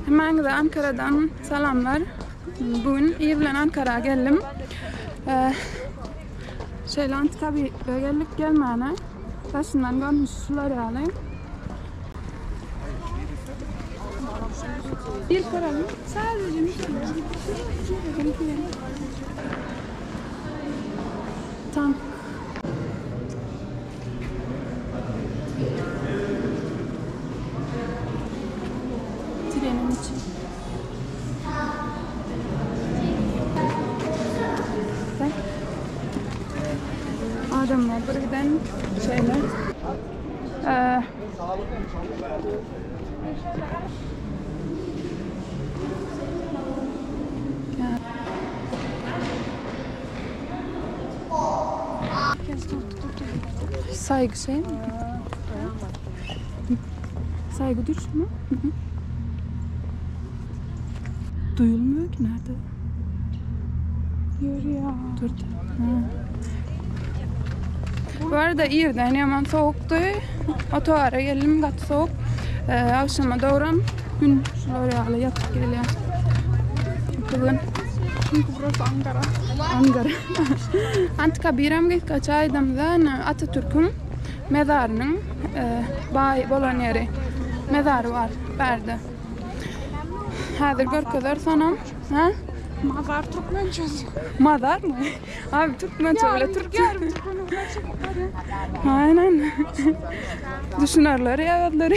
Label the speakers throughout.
Speaker 1: Hemen de Ankara'dan selamlar. Bugün iyi bilen Ankara'ya geldim. Antikabir'e geldik gelmeyene. Taşından görmüşsüler yani. Bir kararım sadece tank. Trenin için. Adamlar buradan şeyler. Saygı şey mi? Saygı duruş mu? Duyulmuyor ki nerede? Yürüyor. Durdu. Bu arada İr'den yaman soğuktu. Otoara geldim kat soğuk. Akşama doğru gün şuraya yatıp geliyor. Bugün. Çünkü burası Ankara. Ankara. Antikabir'e kaç aydamdan Atatürk'ün mezarının bay bolan yeri. Mezarı var. Berdi. Hazır görküler sanam. Ha?
Speaker 2: Mazar Türkmençesi.
Speaker 1: Mazar mı? Abi Türkmençe öyle Türkçe. Aynen. Düşünürler ya adları.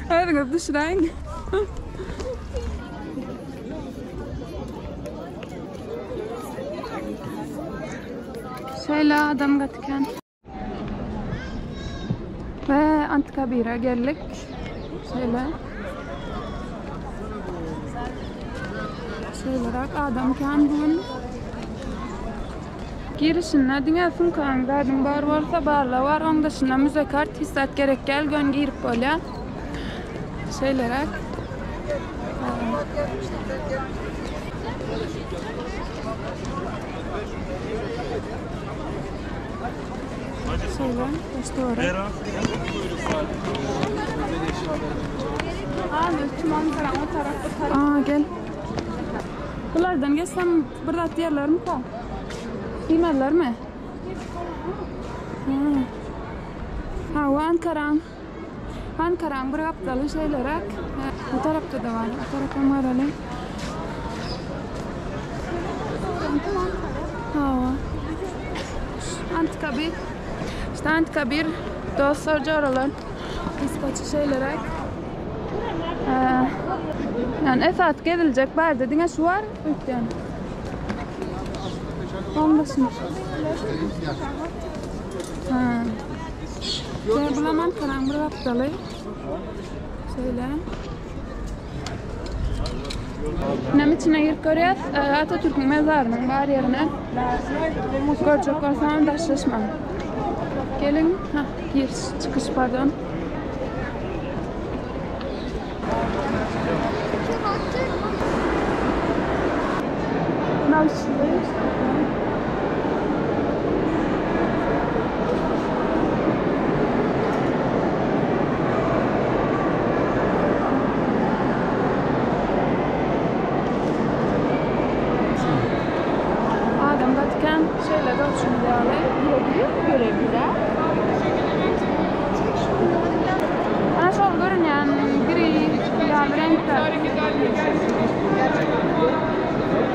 Speaker 1: Hadi düşünün. Şöyle adam gatken. Ve Antikabir'e geldik. Şöyle. Olarak adam kendin girişine dünya funkan verdim bar varsa barla var onun dışında müze kart hissat gerek gel gön girip böyle şeylere işte oraya tüm Ankara o tarafta gel. Bunlardan geçsem burada diğerler mi kal? Bilmediler mi? Ha, o Ankara'nın bir aptalı şeyler. Bu tarafta da var. O tarafta var öyle. Ha, Antikabir. İşte Antikabir dostlarca oralar. İskoçya şeyler. Yani esas gezilecek bari dediğine şu var. Yani. Olmasın. Ben bulamam karan bir haftalı. Şöyle. Nem içine girip görüyoruz. Atatürk'ün mezarının var yerine. Görecek olsam da şaşmam. Gelin. Giriş çıkış pardon. Adam Vatikan şeyle de uçun ideali. Görebilir. Bana şöyle görünüyor. Gri, yani renkler.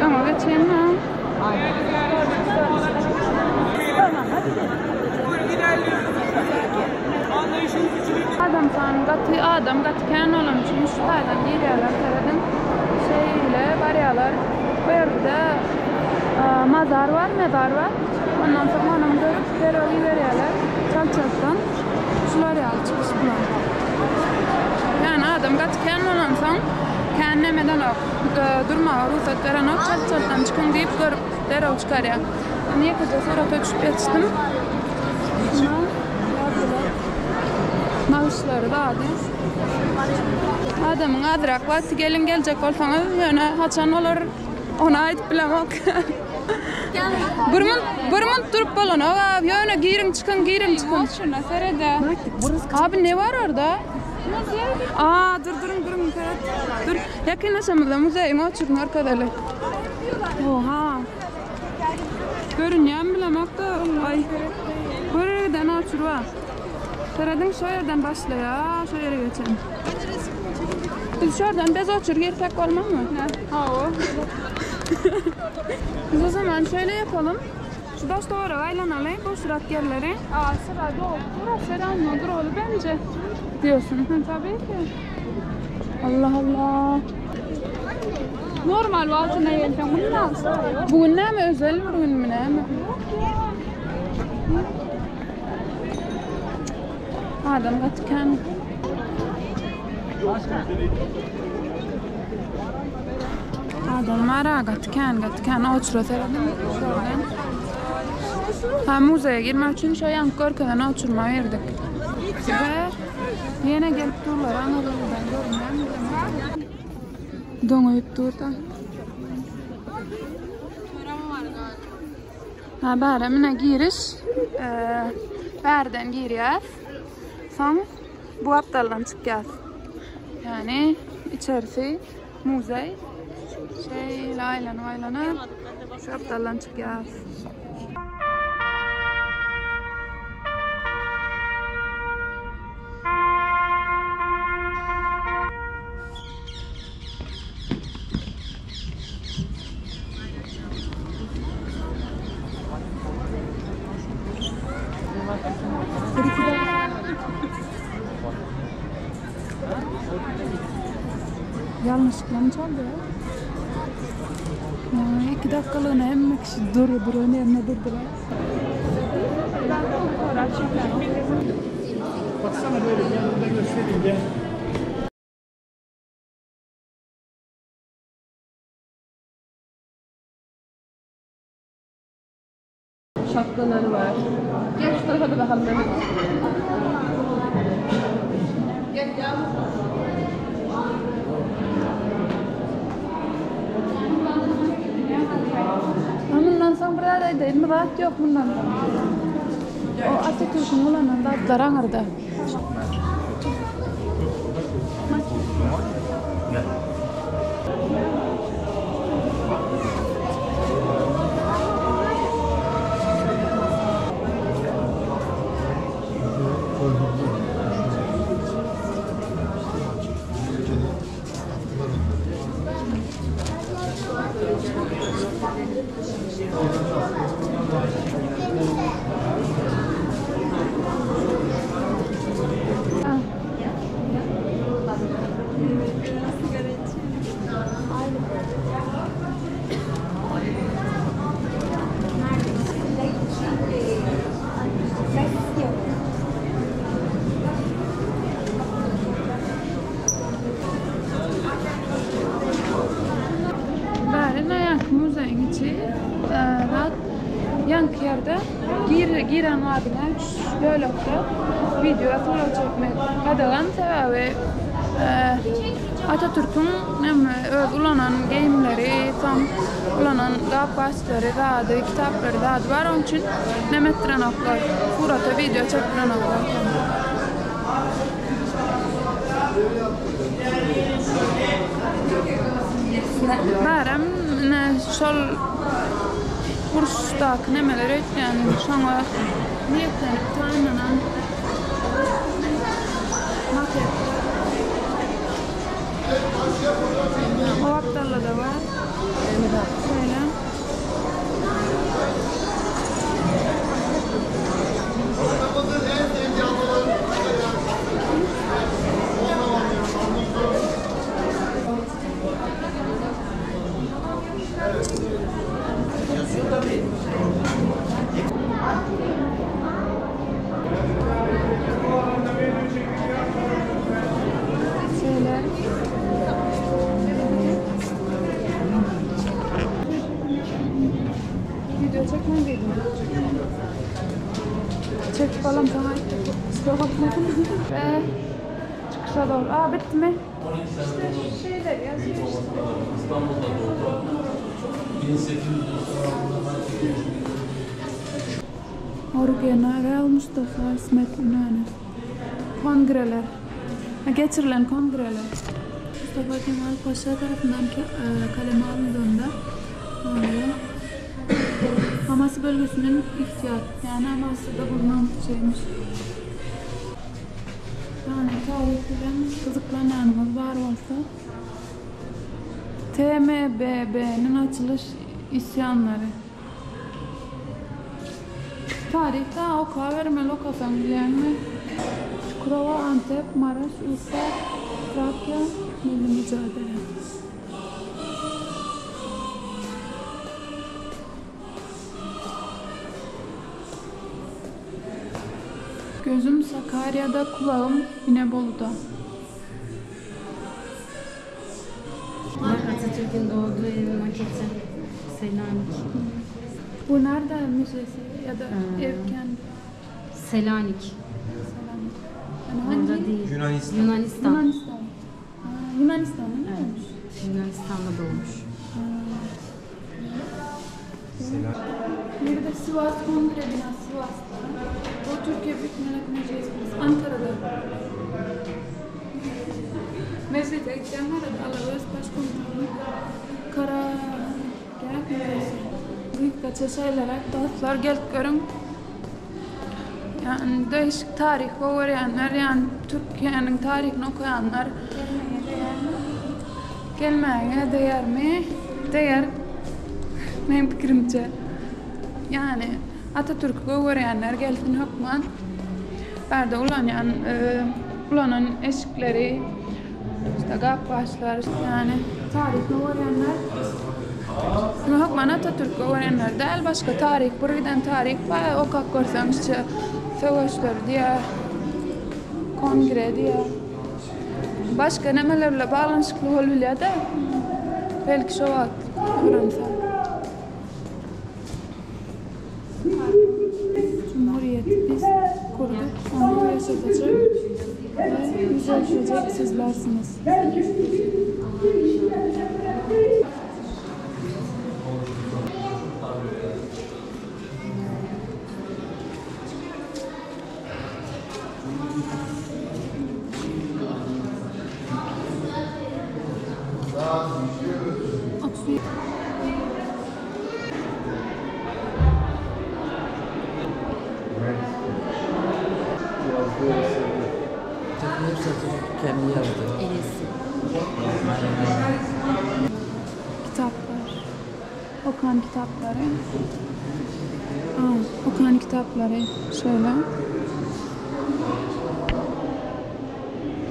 Speaker 1: Ama geçeyim ha. Adam gatken olmuş. Müştahiden geliyorlar taradan. Şeyle varıyorlar. Böyle mezar var. Ondan sonra onu görüp deroyu veriyorlar. Çalçaktan. Şular ya çıkış bulan. Yani adam gatken olmuşsan kendine durma ruhsat veren o çalçaktan çıkın deyip görüp derov çıkarıyor. Niye kızı sonra düşüp yetiştim. Maaşları da adı. Adamın adrak vakti gelin gelecek olsanız yani haçan olur ona ait bilemok. Burmun durup balon abi yani girin çıkın. Şuna serede. Abi ne var orada? Aa durun Ferhat. Dur. Yakınlaşamadı müzeyin açık arkadaşlar. Oha. Görünüyor bilemek de ay. Buradan açır var. Ferhat'ın şu yerden başla ya. Şu yere geçelim. Biz şuradan bez açır yer pek olmaz mı? Ne? Ha o. Biz o zaman şöyle yapalım. Şu dost doğru aylanalım. Bu sırat yerleri.
Speaker 2: Aa sıra doğru. Burası selamdır oğlu bence.
Speaker 1: Diyorsun.
Speaker 2: Tabii ki.
Speaker 1: Allah Allah.
Speaker 2: Normal altına yelten bundan sonra.
Speaker 1: Bugün ne mi özel bugün mü ne mi? Adam gatken. Adam mara gatken oturuyor şuradan. Ha müzeye girmek için şu yan korkudan oturma verdik. Ve yine gelip dururlar Anadolu'dan görmem. Doňaýyp durda. Ha bäre mine giriş. Bärden girýär. Soň bu aptaldan çykýar. Yani içerisi muzey. Aylanıp şu aptaldan çykýar. Yanlışlıkla mı çaldı ya? 2 dakikalığına emmek için duruyor yerine durdular.
Speaker 3: Baksana böyle yanında göstereyim gel.
Speaker 1: Şapkaları var. Gel şu tarafa da bakalım. Gel. Bundan sonra burada da imrat yok bundan. O Atatürk'ün ulanında adlar anırdı. Yankıyar'da giren abiler böyle video fotoğraf çekmek kadalan sebebi Atatürk'ün ulanan giyimleri, tam ulanan gapasları, radı, kitapları radı var. Onun için nemettiren oklar, fotoğraf video çektiren oklar. Bärem şol kursdak nemeler ötken şoňa niyetlenip tanınan maket. O aptalla da var. Şöyle. Video çekmem dedim. Çek falan sana kusura bakmadın. Ve çıkışa doğru. Aa bitti mi? İşte şu şeyler yazıyor işte.
Speaker 3: İstanbul'da doğdu. 1890'da
Speaker 1: Orgeneral Mustafa İsmet İnönü. Kongreler. Geçirilen kongreler. Mustafa Kemal Paşa tarafından kaleme alındığında oluyor. Amasya bölgesinin ihtiyat, yani Amasya'da bulunan şeymiş. Yani tarihten kızıklananımız var varsa TMBB'nin açılış isyanları. Tarihte Oka, Vermel Okasan bilen mi? Çukurova, Antep, Maraş, Urfa, Trakya, milli mücadele. Gözüm Sakarya'da, kulağım İnebolu'da.
Speaker 4: Atatürk'ün doğduğu evin maketi. Selanik.
Speaker 1: Bu nerede müzesi ya da ev kendi?
Speaker 4: Selanik.
Speaker 1: Yani
Speaker 4: Burada
Speaker 1: hangi?
Speaker 4: değil.
Speaker 3: Yunanistan.
Speaker 4: Yunanistan.
Speaker 1: Yunanistan. Yunanistan'ın mı?
Speaker 4: Evet. Yunanistan'da doğmuş.
Speaker 1: Bir de Sivas Kongre binası Sivas'ta. O Türkiye Büyük Millet Meclisi Ankara'da. Meclise gideceğim arada Alavuz Başkomutanlığı Karagel Müzesi. Büyük kaçaşaylarak dağıtlar gelip görün. Yani değişik tarih öğrenenler, yani Türkiye'nin tarihini okuyanlar gelmeye değer mi? Değer. Benim fikrimce. Yani Atatürk'ü öğrenenler gelsin hükmen. Berde ulanın eşikleri, işte kapbaşlar, yani tarihini öğrenenler. Hükmen Atatürk'ü öğrenenler değil, başka tarih, buradan tarih var. O kalk görsen işte savaşlar diye, kongre diye. Başka nemelerle bağlanışıklı olabiliyor da belki şu vakit öğrensem. Cumhuriyeti biz kurduk, onu yaşatacak ve yüzleşecek sizlersiniz.
Speaker 5: Kendi yazdı.
Speaker 4: Elisi.
Speaker 1: Kitaplar. Okan kitapları. Okan kitapları şöyle.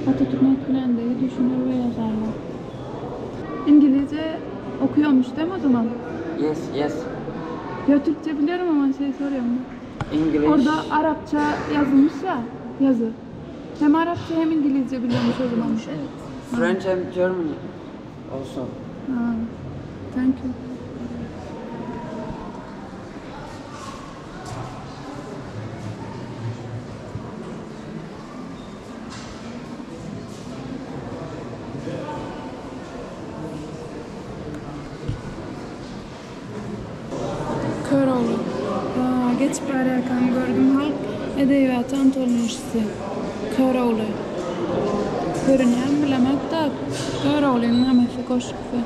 Speaker 1: Atatürk'ün etkilendiği düşünür ve yazarlar. İngilizce okuyormuş değil mi o zaman?
Speaker 5: Yes.
Speaker 1: Ya Türkçe biliyorum ama soruyorum ben.
Speaker 5: English.
Speaker 1: Orada Arapça yazılmış ya, yazı. Hem Arapça hem İngilizce biliyormuş o zaman.
Speaker 5: French and German also.
Speaker 1: Thank you. Köroğlu. Geçip ararken gördüm halk edebiyatı antolojisi. Köroğlu. Görünen bilemek de Köroğlu'nun hemesi koşuktu.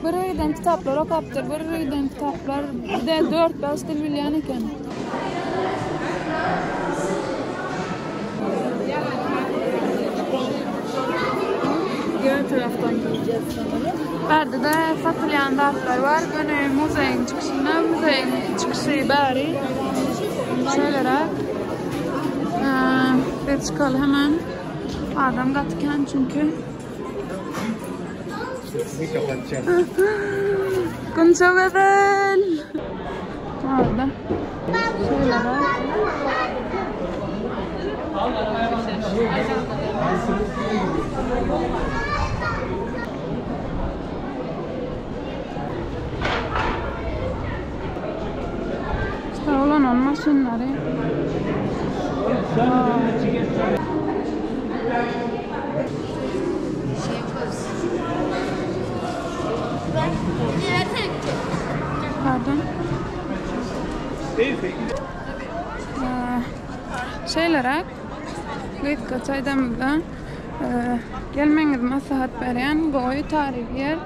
Speaker 1: Burayıdan kitaplar okaptır. Burayıdan kitaplar de 4-5 dil bilyen eken. Diğer taraftan gideceğiz sanırım. Berde satılyan dağıtlar var. Böyle müzeyin çıkışında, müzeyin çıkışı bari. Şeylere bir çıkalım hemen. Adam katıken çünkü.
Speaker 3: Ne kapatacağım?
Speaker 1: Kunca bebel. Orada. Şöyle var. İşte olan maşinleri. Pardon.
Speaker 3: Değil peki.
Speaker 1: şeylere gittik çaydamızda gelmeniz maslahat veren goy tarihi yer.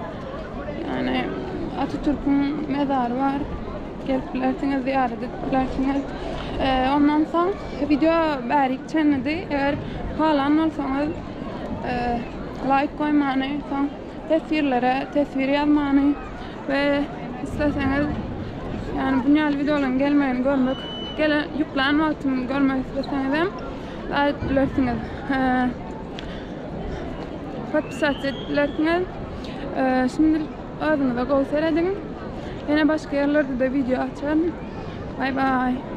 Speaker 1: Yani Atatürk'ün mezarı var. Gelip bilersiniz, ziyaret edip bilersiniz. Ondan sonra video berik çenedi. Eğer halan olsanız like koymanı, son tesvirlere tesvir yazmanı ve isterseniz yani bunyalı videoların gelmeyeni görmek, yüklen vaktimi görmek isterseniz hem daha bilersiniz. Fatpisat edilersiniz. Şimdi ağzınıza gol seyredin. Yine başka yerlerde de video açarım. Bye bye.